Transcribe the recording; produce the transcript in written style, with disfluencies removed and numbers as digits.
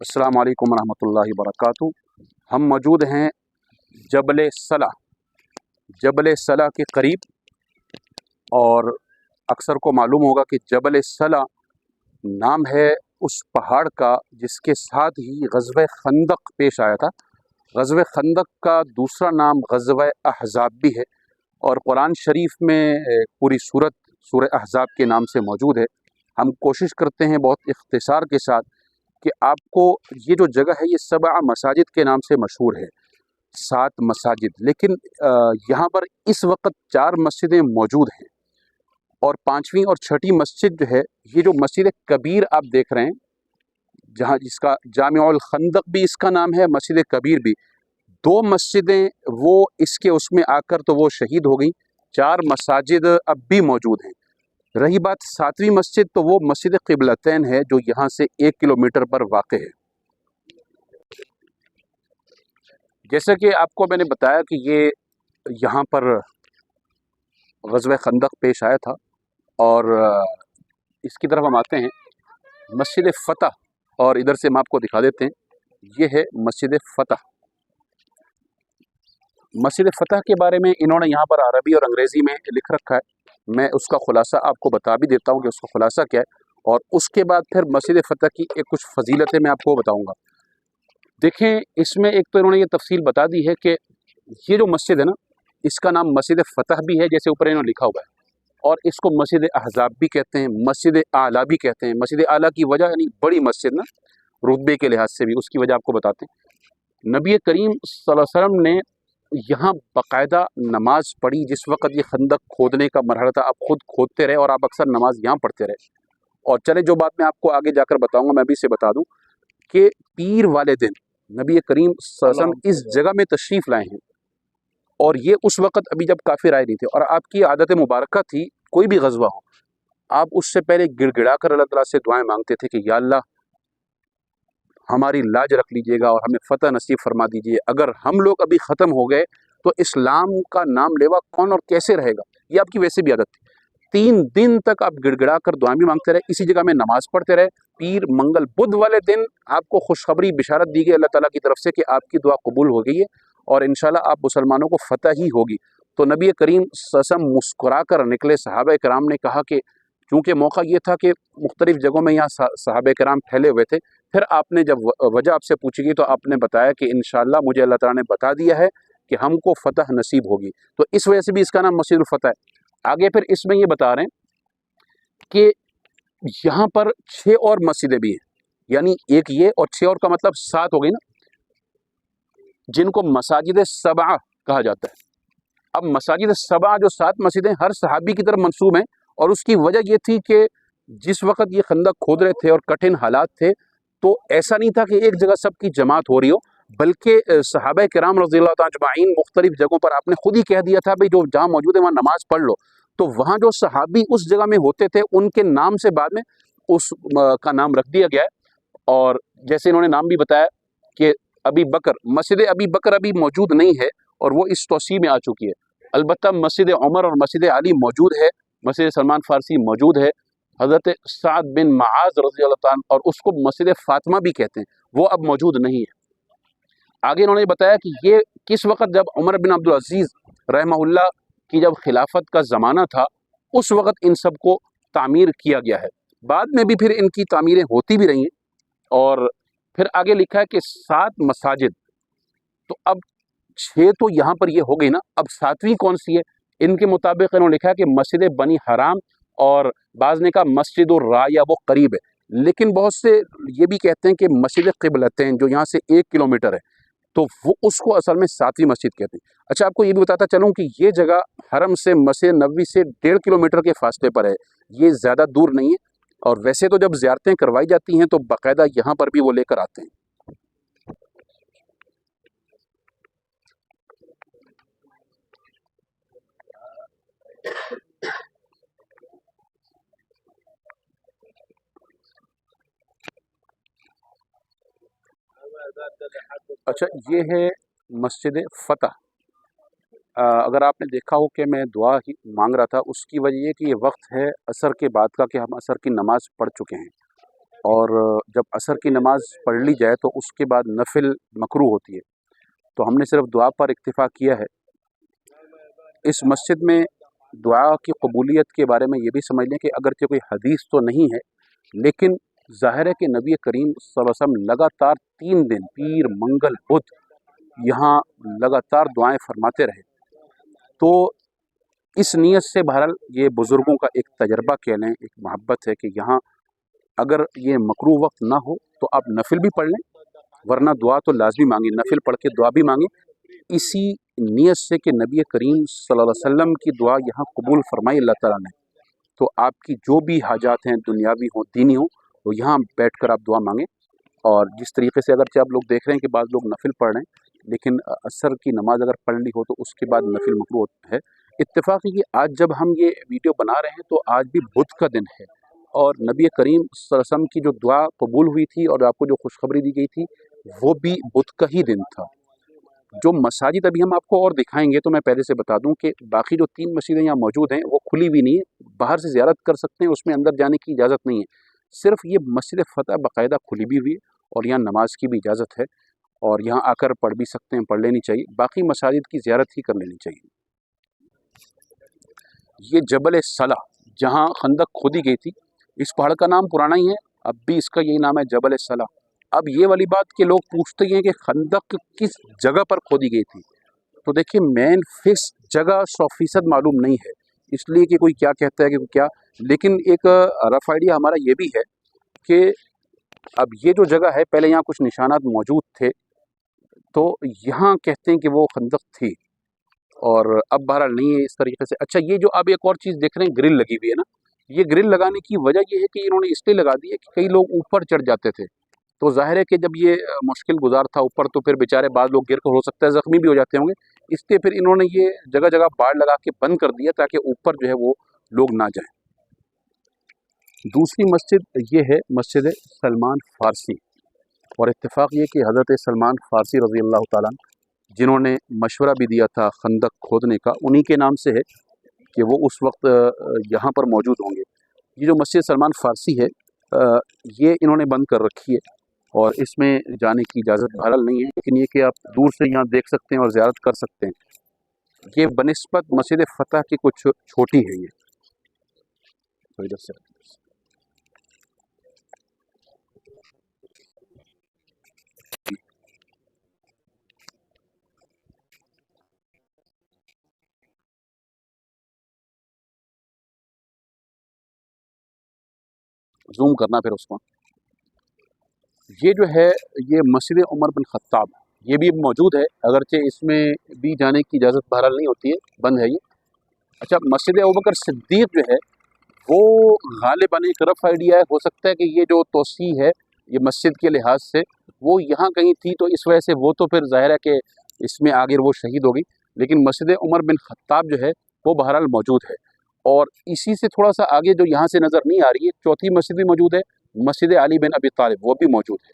अस्सलाम वालेकुम रहमतुल्लाहि व बरकातहू। हम मौजूद हैं जबल सला के करीब, और अक्सर को मालूम होगा कि जबल सला नाम है उस पहाड़ का जिसके साथ ही ग़ज़वे खंदक पेश आया था। ग़ज़वे खंदक का दूसरा नाम ग़ज़वे अहज़ाब भी है, और कुरान शरीफ में पूरी सूरह अहज़ाब के नाम से मौजूद है। हम कोशिश करते हैं बहुत इख्तिसार के साथ कि आपको ये जो जगह है ये सबआ मसाजिद के नाम से मशहूर है, 7 मसाजिद। लेकिन यहाँ पर इस वक्त 4 मस्जिदें मौजूद हैं, और 5वीं और 6ठी मस्जिद जो है, ये जो मस्जिद कबीर आप देख रहे हैं, जहाँ जिसका जामिउल खंदक भी इसका नाम है, मस्जिद कबीर भी, 2 मस्जिदें वो इसके उसमें आकर तो वो शहीद हो गई। 4 मसाजिद अब भी मौजूद हैं। रही बात 7वीं मस्जिद, तो वो मस्जिद क़िबलतैन है जो यहाँ से 1 किलोमीटर पर वाक़ है। जैसे कि आपको मैंने बताया कि ये यहाँ पर ग़ज़वे खंदक पेश आया था, और इसकी तरफ हम आते हैं मस्जिद फ़तह, और इधर से हम आपको दिखा देते हैं, ये है मस्जिद फ़तह। मस्जिद फ़तह के बारे में इन्होंने यहाँ पर अरबी और अंग्रेज़ी में लिख रखा है। मैं उसका ख़ुलासा आपको बता भी देता हूँ कि उसका ख़ुलासा क्या है, और उसके बाद फिर मस्जिद फ़तह की कुछ फ़जीलतें मैं आपको बताऊँगा। देखें, इसमें एक तो इन्होंने ये तफ़सील बता दी है कि ये जो मस्जिद है ना, इसका नाम मस्जिद फ़तह भी है, जैसे ऊपर इन्होंने लिखा हुआ है, और इसको मस्जिद अहज़ाब भी कहते हैं, मस्जिद आला भी कहते हैं। मस्जिद आला की वजह यानी बड़ी मस्जिद ना, रुतबे के लिहाज से भी, उसकी वजह आपको बताते हैं। नबी करीम सल्लल्लाहु अलैहि वसल्लम ने यहाँ बाकायदा नमाज पढ़ी। जिस वक्त ये खंदक खोदने का मरहला था, आप खुद खोदते रहे और आप अक्सर नमाज यहाँ पढ़ते रहे। और चले, जो बात मैं आपको आगे जाकर बताऊँगा, मैं अभी से बता दूँ कि पीर वाले दिन नबी करीम सल्लल्लाहु अलैहि वसल्लम इस जगह में तशरीफ़ लाए हैं, और ये उस वक़्त अभी जब काफ़िर आए नहीं थे। और आपकी आदत मुबारक थी, कोई भी ग़ज़वा हो, आप उससे पहले गिड़गिड़ा कर अल्लाह ताला से दुआएं मांगते थे कि या अल्लाह, हमारी लाज रख लीजिएगा और हमें फ़तह नसीब फरमा दीजिए। अगर हम लोग अभी ख़त्म हो गए तो इस्लाम का नाम लेवा कौन और कैसे रहेगा। ये आपकी वैसे भी आदत थी। 3 दिन तक आप गिड़गिड़ा कर दुआएं भी मांगते रहे, इसी जगह में नमाज़ पढ़ते रहे। पीर मंगल बुध वाले दिन आपको खुशखबरी बिशारत दी गई अल्लाह ताला की तरफ से कि आपकी दुआ कबूल हो गई है, और इंशाल्लाह आप मुसलमानों को फ़तह ही होगी। तो नबी करीम सल्लल्लाहु अलैहि वसल्लम मुस्कुरा कर निकले। सहाबा कराम ने कहा कि चूँकि मौका ये था कि मुख्तलिफ़ जगहों में यहाँ सहाबा कराम फैले हुए थे, फिर आपने जब वजह आपसे पूछी गई तो आपने बताया कि इंशाअल्लाह मुझे अल्लाह ताला ने बता दिया है कि हमको फ़तह नसीब होगी। तो इस वजह से भी इसका नाम मस्जिदुल फ़तह है। आगे फिर इसमें ये बता रहे हैं कि यहाँ पर 6 और मस्जिदें भी हैं, यानी एक ये और 6 और का मतलब 7 हो गई ना, जिनको मसाजिद सबआ कहा जाता है। अब मसाजिद सबआ जो 7 मस्जिदें हर सहाबी की तरफ मंसूब हैं, और उसकी वजह ये थी कि जिस वक़्त ये खंदक खोद रहे थे और कठिन हालात थे, तो ऐसा नहीं था कि एक जगह सबकी जमात हो रही हो, बल्कि सहाबा किराम रज़ियल्लाहु ताला अजमाइन मुख्तलिफ जगहों पर आपने खुद ही कह दिया था, भाई जो जहाँ मौजूद है वहाँ नमाज़ पढ़ लो। तो वहाँ जो सहाबी उस जगह में होते थे, उनके नाम से बाद में उस का नाम रख दिया गया है। और जैसे इन्होंने नाम भी बताया कि अबी बकर, मस्जिद अबी बकर अभी मौजूद नहीं है, और वो इस तौसीह में आ चुकी है। अलबत्ता मस्जिद उमर और मस्जिद अली मौजूद है, मस्जिद सलमान फ़ारसी मौजूद है, हज़रत साद बिन मुआज़ रज़ियल्लाहु ताला और उसको मस्जिद फ़ातिमा भी कहते हैं, वो अब मौजूद नहीं है। आगे इन्होंने बताया कि ये किस वक़्त, जब उमर बिन अब्दुल अज़ीज़ रहमहुल्लाह की जब खिलाफत का ज़माना था, उस वक़्त इन सब को तामीर किया गया है। बाद में भी फिर इनकी तामीरें होती भी रही हैं। और फिर आगे लिखा है कि 7 मसाजिद, तो अब 6 तो यहाँ पर ये हो गई ना, अब 7वीं कौन सी है? इनके मुताबिक इन्होंने लिखा है कि मस्जिद बनी हराम, और बाज़ ने कहा मस्जिदुर राया, वो करीब है। लेकिन बहुत से ये भी कहते हैं कि मस्जिद क़िबलतैन जो यहाँ से 1 किलोमीटर है, तो वो उसको असल में 7वीं मस्जिद कहते हैं। अच्छा, आपको ये भी बताता चलूँ कि ये जगह हरम से मस्जिद नबवी से 1.5 किलोमीटर के फासले पर है, ये ज़्यादा दूर नहीं है। और वैसे तो जब ज़ियारतें करवाई जाती हैं तो बाकायदा यहाँ पर भी वो लेकर आते हैं। अच्छा, ये है मस्जिद फ़तह। अगर आपने देखा हो कि मैं दुआ ही मांग रहा था, उसकी वजह ये कि ये वक्त है असर के बाद का, कि हम असर की नमाज़ पढ़ चुके हैं। اور جب عصر کی نماز پڑھ لی جائے تو اس کے بعد نفل مکروہ ہوتی ہے، تو ہم نے صرف دعا پر اکتفا کیا ہے۔ اس مسجد میں دعا کی قبولیت کے بارے میں یہ بھی سمجھ لیں کہ اگرچہ کوئی حدیث تو نہیں ہے، لیکن ظاہر ہے کہ نبی کریم صلی اللہ علیہ وسلم لگاتار 3 دن پیر منگل بدھ یہاں لگاتار دعائیں فرماتے رہے، تو اس نیت سے بہرحال یہ بزرگوں کا ایک تجربہ کہہ لیں، ایک محبت ہے کہ یہاں اگر یہ مکروہ وقت نہ ہو تو آپ نفل بھی پڑھ لیں، ورنہ دعا تو لازمی مانگیں، نفل پڑھ کے دعا بھی مانگیں، اسی نیت سے کہ نبی کریم صلی اللہ علیہ وسلم کی دعا یہاں قبول فرمائی اللہ تعالیٰ نے، تو آپ کی جو بھی حاجات ہیں دنیاوی ہوں دینی ہوں تو یہاں بیٹھ کر آپ دعا مانگیں۔ اور جس طریقے سے اگرچہ آپ لوگ دیکھ رہے ہیں کہ بعض لوگ نفل پڑھ رہے ہیں، لیکن عصر کی نماز اگر پڑھ لی ہو تو اس کے بعد نفل مکروہ ہے۔ اتفاق ہے کہ آج جب ہم یہ ویڈیو بنا رہے ہیں تو آج بھی بدھ کا دن ہے، اور نبی کریم صلی اللہ علیہ وسلم کی جو دعا قبول ہوئی تھی اور آپ کو جو خوشخبری دی گئی تھی وہ بھی بدھ کا ہی دن تھا۔ جو مساجد ابھی ہم آپ کو اور دکھائیں گے تو میں پہلے سے بتا دوں کہ باقی جو 3 مسجدیں یہاں موجود ہیں وہ کھلی ہوئی نہیں ہے، باہر سے زیارت کر سکتے ہیں، اس میں اندر جانے کی اجازت نہیں ہے، صرف یہ مسجد فتح باقاعدہ کھلی بھی ہوئی ہے اور یہاں نماز کی بھی اجازت ہے، اور یہاں آ کر پڑھ بھی سکتے ہیں، پڑھ لینی چاہیے، باقی مساجد کی زیارت ہی کر لینی چاہیے۔ یہ جبل صلہ جہاں خندق کھودی گئی تھی، اس پہاڑ کا نام پرانا ہی ہے، اب بھی اس کا یہی نام ہے جبل صلہ۔ اب یہ والی بات کہ لوگ پوچھتے ہیں کہ خندق کس جگہ پر کھودی گئی تھی، تو دیکھیں مین فکس جگہ 100% معلوم نہیں ہے، اس لیے کہ کوئی کیا کہتا ہے کہ کوئی کیا، لیکن ایک رف آئیڈیا ہمارا یہ بھی ہے کہ اب یہ جو جگہ ہے پہلے یہاں کچھ نشانات موجود تھے، تو یہاں کہتے ہیں کہ وہ خندق تھی، اور اب بہرحال نہیں ہے اس طریقے سے۔ اچھا، یہ جو اب ایک اور چیز دیکھ رہے ہیں گرل لگی ہوئی ہے نا، یہ گرل لگانے کی وجہ یہ ہے کہ انہوں نے اس لیے لگا دی ہے کہ کئی لوگ اوپر چڑھ جاتے تھے، تو ظاہر ہے کہ جب یہ مشکل گزار تھا اوپر تو پھر بیچارے بعض لوگ گر کر ہو سکتا ہے زخمی بھی ہو جاتے ہوں گے، اس لیے پھر انہوں نے یہ جگہ جگہ باڑ لگا کے بند کر دیا تاکہ اوپر جو ہے وہ لوگ نہ جائیں۔ دوسری مسجد یہ ہے مسجد سلمان فارسی، اور اتفاق یہ کہ حضرت سلمان فارسی رضی اللہ تعالیٰ عنہ جنہوں نے مشورہ بھی دیا تھا خندق کھودنے کا، انہی کے نام سے ہے کہ وہ اس وقت یہاں پر موجود ہوں گے۔ یہ جو مسجد سلمان فارسی ہے یہ انہوں نے بند کر رکھی ہے، اور اس میں جانے کی اجازت بہرحال نہیں ہے، لیکن یہ کہ آپ دور سے یہاں دیکھ سکتے ہیں اور زیارت کر سکتے ہیں۔ یہ بنسبت مسجد فتح کی کچھ چھوٹی ہے، یہ تو ادھر سے زوم کرنا پھر اس کو۔ یہ جو ہے یہ مسجد عمر بن خطاب، یہ بھی موجود ہے، اگرچہ اس میں بھی جانے کی اجازت بہرحال نہیں ہوتی ہے، بند ہے یہ۔ اچھا، مسجد ابوبکر صدیق جو ہے وہ غالباً ایک رف آئیڈیا ہے، ہو سکتا ہے کہ یہ جو توسیع ہے یہ مسجد کے لحاظ سے وہ یہاں کہیں تھی، تو اس وجہ سے وہ تو پھر ظاہر ہے کہ اس میں آگے وہ شہید ہوگی، لیکن مسجد عمر بن خطاب جو ہے وہ بہرحال موجود ہے۔ اور اسی سے تھوڑا سا آگے جو یہاں سے نظر نہیں آ رہی ہے، چوتھی مسجد بھی موجود ہے، مسجد علی بن ابی طالب، وہ بھی موجود ہے۔